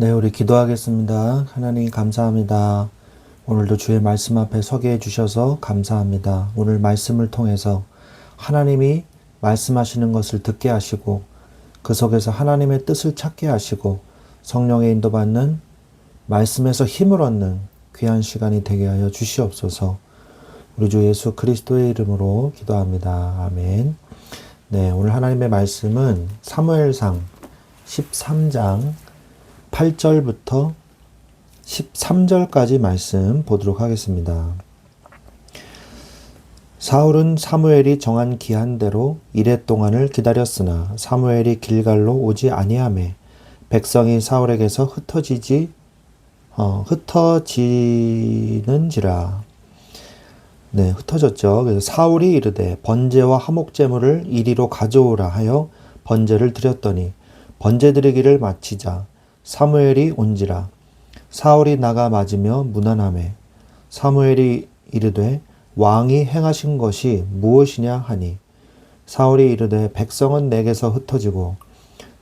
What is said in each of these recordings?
네, 우리 기도하겠습니다. 하나님 감사합니다. 오늘도 주의 말씀 앞에 서게 해주셔서 감사합니다. 오늘 말씀을 통해서 하나님이 말씀하시는 것을 듣게 하시고 그 속에서 하나님의 뜻을 찾게 하시고 성령의 인도받는 말씀에서 힘을 얻는 귀한 시간이 되게 하여 주시옵소서. 우리 주 예수 그리스도의 이름으로 기도합니다. 아멘. 네, 오늘 하나님의 말씀은 사무엘상 13장 8절부터 13절까지 말씀 보도록 하겠습니다. 사울은 사무엘이 정한 기한대로 이레 동안을 기다렸으나 사무엘이 길갈로 오지 아니하매 백성이 사울에게서 흩어지는지라. 네, 흩어졌죠. 그래서 사울이 이르되 번제와 화목제물을 이리로 가져오라 하여 번제를 드렸더니 번제 드리기를 마치자 사무엘이 온지라. 사울이 나가 맞으며 문안하매 사무엘이 이르되 왕이 행하신 것이 무엇이냐 하니 사울이 이르되 백성은 내게서 흩어지고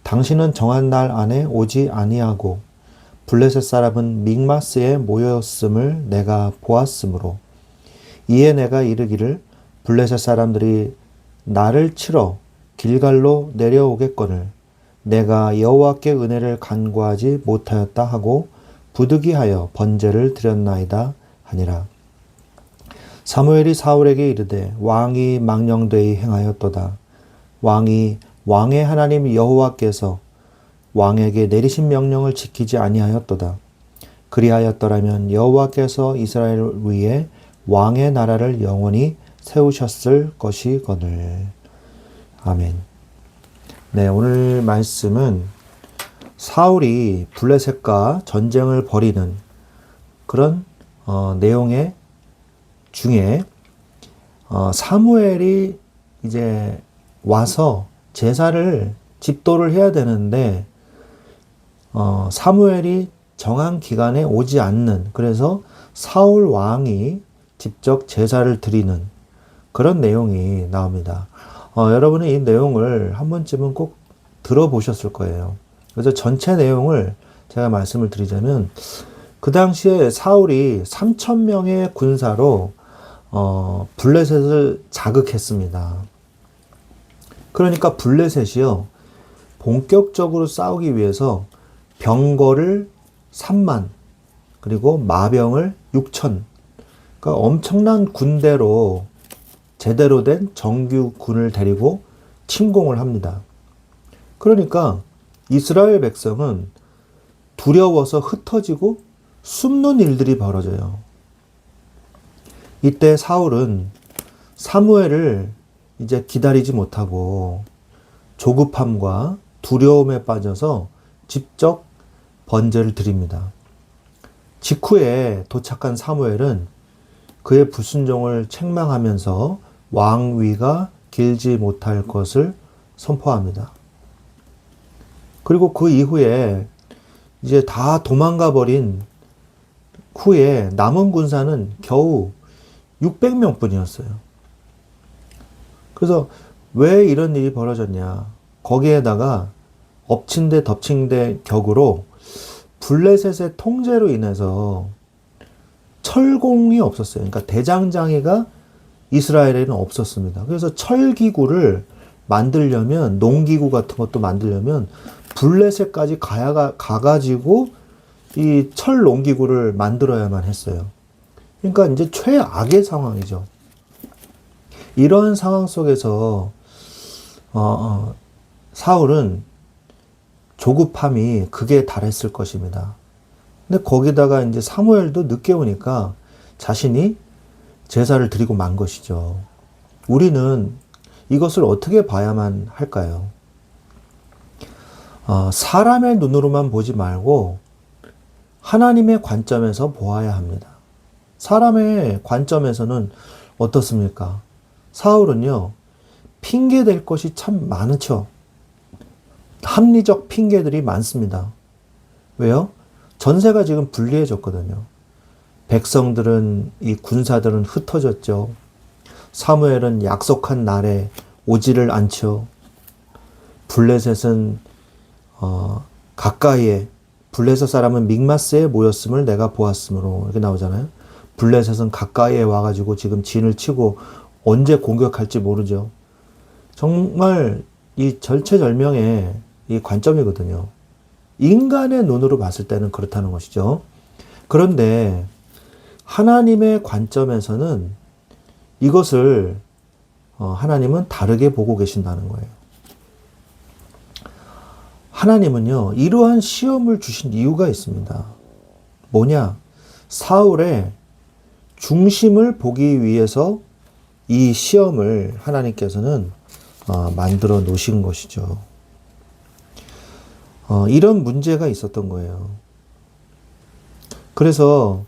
당신은 정한 날 안에 오지 아니하고 블레셋 사람은 믹마스에 모였음을 내가 보았으므로 이에 내가 이르기를 블레셋 사람들이 나를 치러 길갈로 내려오겠거늘 내가 여호와께 은혜를 간구하지 못하였다 하고 부득이하여 번제를 드렸나이다 하니라. 사무엘이 사울에게 이르되 왕이 망령되이 행하였도다. 왕이 왕의 하나님 여호와께서 왕에게 내리신 명령을 지키지 아니하였도다. 그리하였더라면 여호와께서 이스라엘 위에 왕의 나라를 영원히 세우셨을 것이거늘. 아멘. 네, 오늘 말씀은 사울이 블레셋과 전쟁을 벌이는 그런 내용의 중에 사무엘이 이제 와서 제사를 집도를 해야 되는데 사무엘이 정한 기간에 오지 않는, 그래서 사울 왕이 직접 제사를 드리는 그런 내용이 나옵니다. 여러분은 이 내용을 한 번쯤은 꼭 들어보셨을 거예요. 그래서 전체 내용을 제가 말씀을 드리자면 그 당시에 사울이 3,000명의 군사로 블레셋을 자극했습니다. 그러니까 블레셋이요 본격적으로 싸우기 위해서 병거를 3만 그리고 마병을 6천, 그러니까 엄청난 군대로 제대로 된 정규군을 데리고 침공을 합니다. 그러니까 이스라엘 백성은 두려워서 흩어지고 숨는 일들이 벌어져요. 이때 사울은 사무엘을 이제 기다리지 못하고 조급함과 두려움에 빠져서 직접 번제를 드립니다. 직후에 도착한 사무엘은 그의 불순종을 책망하면서 왕위가 길지 못할 것을 선포합니다. 그리고 그 이후에 이제 다 도망가 버린 후에 남은 군사는 겨우 600명 뿐이었어요. 그래서 왜 이런 일이 벌어졌냐. 거기에다가 엎친 데 덮친 데 격으로 블레셋의 통제로 인해서 철공이 없었어요. 그러니까 대장장이가 이스라엘에는 없었습니다. 그래서 철기구를 만들려면, 농기구 같은 것도 만들려면 블레셋까지 가가지고 이 철 농기구를 만들어야만 했어요. 그러니까 이제 최악의 상황이죠. 이런 상황 속에서 사울은 조급함이 극에 달했을 것입니다. 근데 거기다가 이제 사무엘도 늦게 오니까 자신이 제사를 드리고 만 것이죠. 우리는 이것을 어떻게 봐야만 할까요? 사람의 눈으로만 보지 말고 하나님의 관점에서 보아야 합니다. 사람의 관점에서는 어떻습니까? 사울은요, 핑계 댈 것이 참 많죠. 합리적 핑계들이 많습니다. 왜요? 전세가 지금 불리해졌거든요. 백성들은, 이 군사들은 흩어졌죠. 사무엘은 약속한 날에 오지를 않죠. 블레셋은 가까이에 블레셋 사람은 믹마스에 모였음을 내가 보았으므로 이렇게 나오잖아요. 블레셋은 가까이에 와가지고 지금 진을 치고 언제 공격할지 모르죠. 정말 이 절체절명의 이 관점이거든요. 인간의 눈으로 봤을 때는 그렇다는 것이죠. 그런데 하나님의 관점에서는 이것을 하나님은 다르게 보고 계신다는 거예요. 하나님은요, 이러한 시험을 주신 이유가 있습니다. 뭐냐? 사울의 중심을 보기 위해서 이 시험을 하나님께서는 만들어 놓으신 것이죠. 이런 문제가 있었던 거예요. 그래서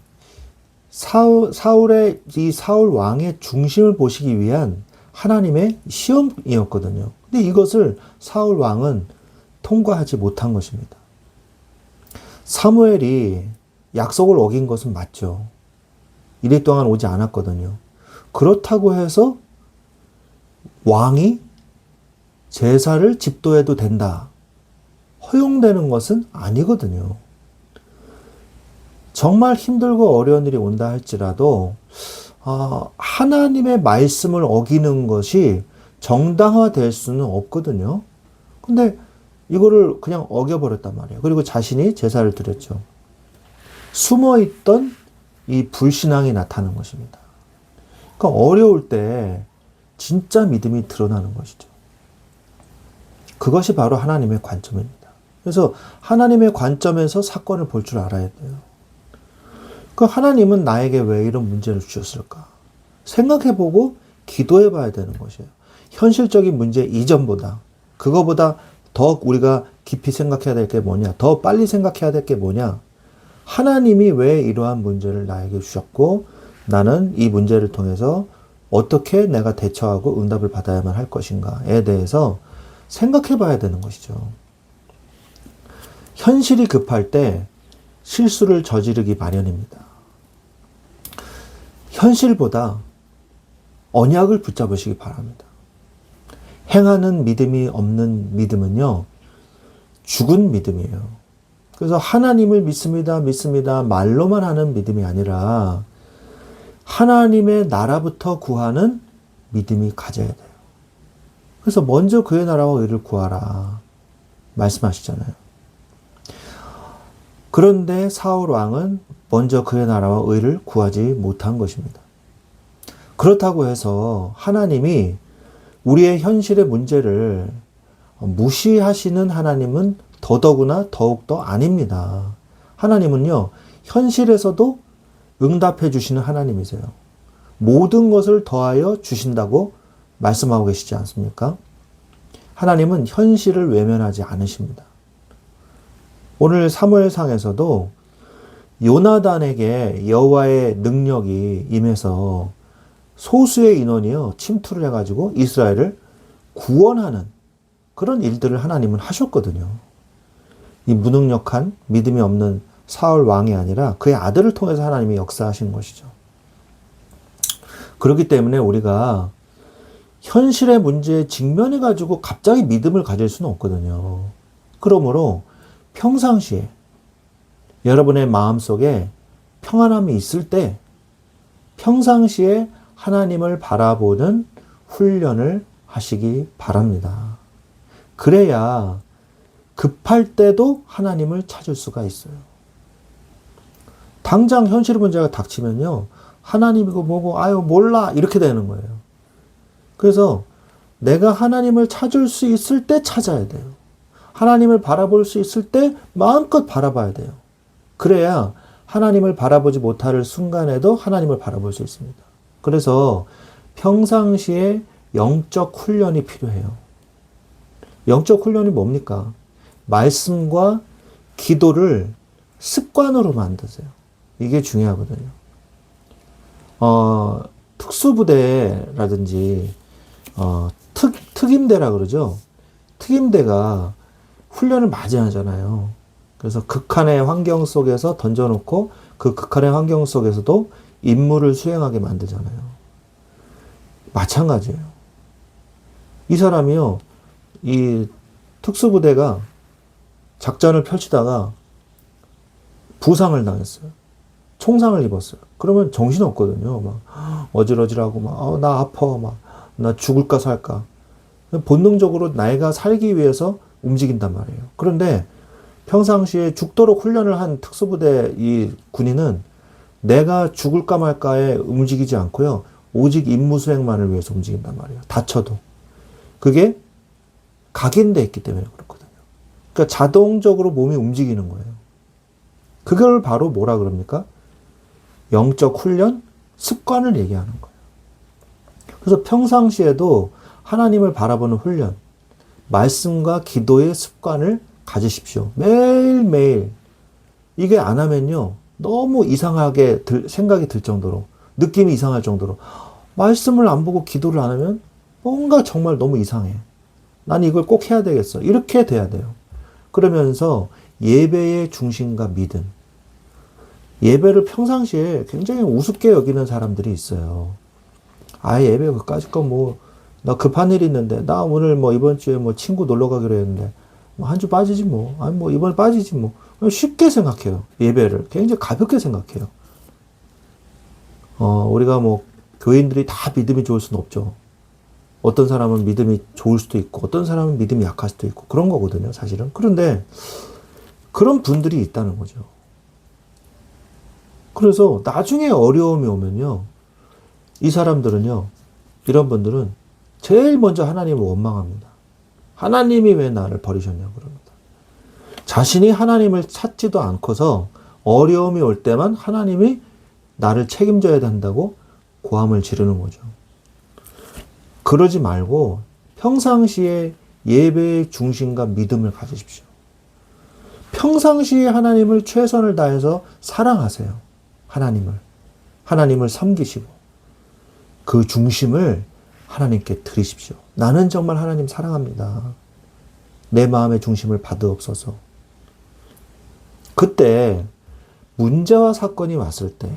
사울 왕의 중심을 보시기 위한 하나님의 시험이었거든요. 근데 이것을 사울 왕은 통과하지 못한 것입니다. 사무엘이 약속을 어긴 것은 맞죠. 이래 동안 오지 않았거든요. 그렇다고 해서 왕이 제사를 집도해도 된다, 허용되는 것은 아니거든요. 정말 힘들고 어려운 일이 온다 할지라도 하나님의 말씀을 어기는 것이 정당화될 수는 없거든요. 근데 이거를 그냥 어겨버렸단 말이에요. 그리고 자신이 제사를 드렸죠. 숨어있던 이 불신앙이 나타나는 것입니다. 그러니까 어려울 때 진짜 믿음이 드러나는 것이죠. 그것이 바로 하나님의 관점입니다. 그래서 하나님의 관점에서 사건을 볼 줄 알아야 돼요. 그 하나님은 나에게 왜 이런 문제를 주셨을까? 생각해보고 기도해봐야 되는 것이에요. 현실적인 문제 이전보다, 그거보다 더 우리가 깊이 생각해야 될 게 뭐냐? 더 빨리 생각해야 될 게 뭐냐? 하나님이 왜 이러한 문제를 나에게 주셨고, 나는 이 문제를 통해서 어떻게 내가 대처하고 응답을 받아야만 할 것인가에 대해서 생각해봐야 되는 것이죠. 현실이 급할 때 실수를 저지르기 마련입니다. 현실보다 언약을 붙잡으시기 바랍니다. 행하는 믿음이 없는 믿음은요, 죽은 믿음이에요. 그래서 하나님을 믿습니다, 믿습니다, 말로만 하는 믿음이 아니라 하나님의 나라부터 구하는 믿음이 가져야 돼요. 그래서 먼저 그의 나라와 의를 구하라 말씀하시잖아요. 그런데 사울 왕은 먼저 그의 나라와 의를 구하지 못한 것입니다. 그렇다고 해서 하나님이 우리의 현실의 문제를 무시하시는 하나님은 더더욱더 아닙니다. 하나님은요, 현실에서도 응답해 주시는 하나님이세요. 모든 것을 더하여 주신다고 말씀하고 계시지 않습니까? 하나님은 현실을 외면하지 않으십니다. 오늘 사무엘상에서도 요나단에게 여호와의 능력이 임해서 소수의 인원이요, 침투를 해가지고 이스라엘을 구원하는 그런 일들을 하나님은 하셨거든요. 이 무능력한 믿음이 없는 사울 왕이 아니라 그의 아들을 통해서 하나님이 역사하신 것이죠. 그렇기 때문에 우리가 현실의 문제에 직면해가지고 갑자기 믿음을 가질 수는 없거든요. 그러므로 평상시에 여러분의 마음속에 평안함이 있을 때 평상시에 하나님을 바라보는 훈련을 하시기 바랍니다. 그래야 급할 때도 하나님을 찾을 수가 있어요. 당장 현실 문제가 닥치면요, 하나님이고 뭐고 아유 몰라 이렇게 되는 거예요. 그래서 내가 하나님을 찾을 수 있을 때 찾아야 돼요. 하나님을 바라볼 수 있을 때 마음껏 바라봐야 돼요. 그래야 하나님을 바라보지 못할 순간에도 하나님을 바라볼 수 있습니다. 그래서 평상시에 영적 훈련이 필요해요. 영적 훈련이 뭡니까? 말씀과 기도를 습관으로 만드세요. 이게 중요하거든요. 특수부대라든지 특임대라 그러죠. 특임대가 훈련을 많이 하잖아요. 그래서 극한의 환경 속에서 던져놓고 그 극한의 환경 속에서도 임무를 수행하게 만들잖아요. 마찬가지예요. 이 사람이요, 이 특수부대가 작전을 펼치다가 부상을 당했어요. 총상을 입었어요. 그러면 정신없거든요. 막 어질어질하고 막 나 아파, 막 나 죽을까 살까. 본능적으로 내가 살기 위해서 움직인단 말이에요. 그런데 평상시에 죽도록 훈련을 한 특수부대 이 군인은 내가 죽을까 말까에 움직이지 않고요. 오직 임무 수행만을 위해서 움직인단 말이에요. 다쳐도. 그게 각인돼 있기 때문에 그렇거든요. 그러니까 자동적으로 몸이 움직이는 거예요. 그걸 바로 뭐라 그럽니까? 영적 훈련, 습관을 얘기하는 거예요. 그래서 평상시에도 하나님을 바라보는 훈련, 말씀과 기도의 습관을 가지십시오. 매일매일. 이게 안 하면요. 너무 이상하게 생각이 들 정도로, 느낌이 이상할 정도로, 말씀을 안 보고 기도를 안 하면 뭔가 정말 너무 이상해. 난 이걸 꼭 해야 되겠어. 이렇게 돼야 돼요. 그러면서 예배의 중심과 믿음. 예배를 평상시에 굉장히 우습게 여기는 사람들이 있어요. 아예 예배 그까짓 거 뭐, 나 급한 일이 있는데, 나 오늘 뭐 이번 주에 뭐 친구 놀러 가기로 했는데, 뭐 한 주 빠지지 뭐, 아니 뭐 이번에 빠지지 뭐. 쉽게 생각해요. 예배를. 굉장히 가볍게 생각해요. 우리가 뭐, 교인들이 다 믿음이 좋을 수는 없죠. 어떤 사람은 믿음이 좋을 수도 있고, 어떤 사람은 믿음이 약할 수도 있고, 그런 거거든요, 사실은. 그런데, 그런 분들이 있다는 거죠. 그래서 나중에 어려움이 오면요, 이 사람들은요, 이런 분들은 제일 먼저 하나님을 원망합니다. 하나님이 왜 나를 버리셨냐고 그럽니다. 자신이 하나님을 찾지도 않고서 어려움이 올 때만 하나님이 나를 책임져야 된다고 고함을 지르는 거죠. 그러지 말고 평상시에 예배의 중심과 믿음을 가지십시오. 평상시에 하나님을 최선을 다해서 사랑하세요. 하나님을 섬기시고 그 중심을 하나님께 드리십시오. 나는 정말 하나님 사랑합니다. 내 마음의 중심을 받으옵소서. 그때 문제와 사건이 왔을 때,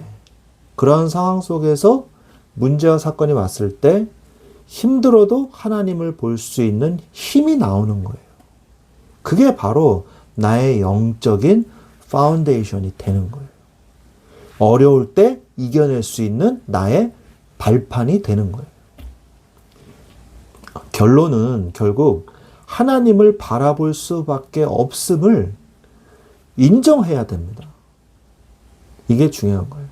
그러한 상황 속에서 문제와 사건이 왔을 때 힘들어도 하나님을 볼 수 있는 힘이 나오는 거예요. 그게 바로 나의 영적인 파운데이션이 되는 거예요. 어려울 때 이겨낼 수 있는 나의 발판이 되는 거예요. 결론은 결국 하나님을 바라볼 수밖에 없음을 인정해야 됩니다. 이게 중요한 거예요.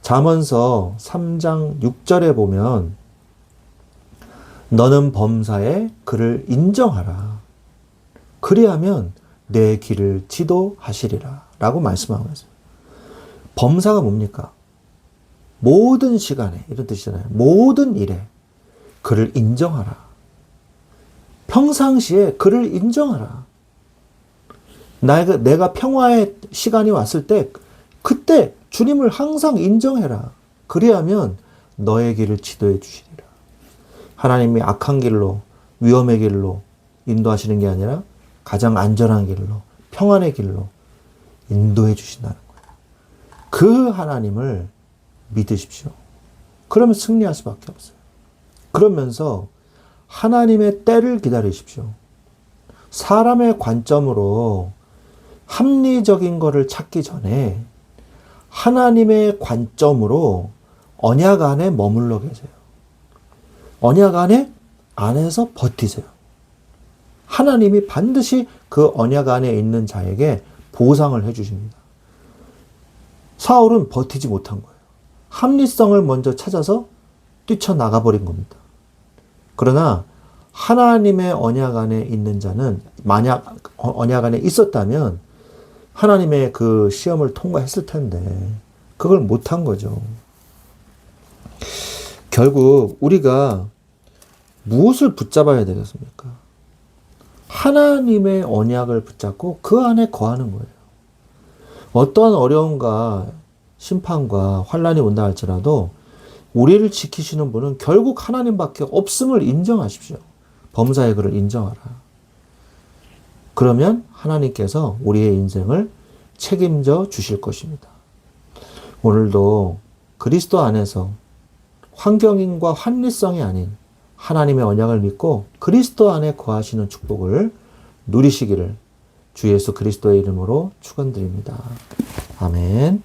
잠언서 3장 6절에 보면 너는 범사에 그를 인정하라. 그리하면 내 길을 지도하시리라 라고 말씀하고 있어요. 범사가 뭡니까? 모든 시간에, 이런 뜻이잖아요. 모든 일에 그를 인정하라. 평상시에 그를 인정하라. 내가 평화의 시간이 왔을 때 그때 주님을 항상 인정해라. 그리하면 너의 길을 지도해 주시리라. 하나님이 악한 길로, 위험의 길로 인도하시는 게 아니라 가장 안전한 길로, 평안의 길로 인도해 주신다는 거예요. 그 하나님을 믿으십시오. 그러면 승리할 수밖에 없어요. 그러면서 하나님의 때를 기다리십시오. 사람의 관점으로 합리적인 것을 찾기 전에 하나님의 관점으로 언약 안에 머물러 계세요. 언약 안에서 버티세요. 하나님이 반드시 그 언약 안에 있는 자에게 보상을 해주십니다. 사울은 버티지 못한 거예요. 합리성을 먼저 찾아서 뛰쳐나가 버린 겁니다. 그러나 하나님의 언약 안에 있는 자는 만약 언약 안에 있었다면 하나님의 그 시험을 통과했을 텐데 그걸 못한 거죠. 결국 우리가 무엇을 붙잡아야 되겠습니까? 하나님의 언약을 붙잡고 그 안에 거하는 거예요. 어떠한 어려움과 심판과 환난이 온다 할지라도 우리를 지키시는 분은 결국 하나님밖에 없음을 인정하십시오. 범사의 그를 인정하라. 그러면 하나님께서 우리의 인생을 책임져 주실 것입니다. 오늘도 그리스도 안에서 환경인과 합리성이 아닌 하나님의 언약을 믿고 그리스도 안에 거하시는 축복을 누리시기를 주 예수 그리스도의 이름으로 축원드립니다. 아멘.